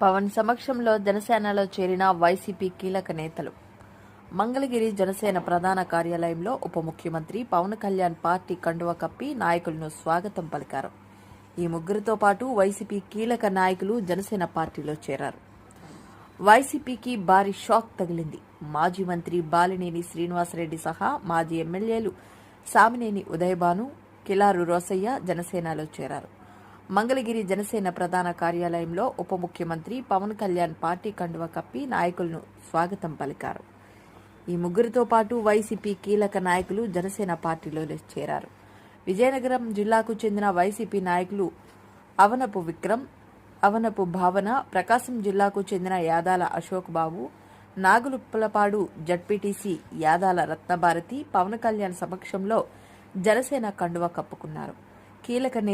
పవన్ సమక్షంలో జనసేనలో చేరిన వైసీపీ కీలక నేతలు. మంగళగిరి జనసేన ప్రధాన కార్యాలయంలో ఉప ముఖ్యమంత్రి పవన్ కళ్యాణ్ పార్టీ కండువా కప్పి నాయకులను స్వాగతం పలికారు. ఈ ముగ్గురితో పాటు వైసీపీ కీలక నాయకులు జనసేన పార్టీలో చేరారు. వైసీపీకి భారీ షాక్ తగిలింది. మాజీ మంత్రి బాలినేని శ్రీనివాసరెడ్డి సహా మాజీ ఎమ్మెల్యేలు సామినేని ఉదయభాను, కిలారు రోసయ్య జనసేనలో చేరారు. మంగళగిరి జనసేన ప్రధాన కార్యాలయంలో ఉప ముఖ్యమంత్రి పవన్ కళ్యాణ్ పార్టీ కండువా కప్పి నాయకులను స్వాగతం పలికారు. ఈ ముగ్గురితో పాటు వైసీపీ కీలక నాయకులు జనసేన పార్టీలో చేరారు. విజయనగరం జిల్లాకు చెందిన వైసీపీ నాయకులు అవనపు విక్రమ్, అవనపు భావన, ప్రకాశం జిల్లాకు చెందిన యాదాల అశోక్ బాబు, నాగులుప్పలపాడు జడ్పీటీసీ యాదాల రత్నభారతి పవన్ కళ్యాణ్ సమక్షంలో జనసేన కండువా కప్పుకున్నారు. కీలక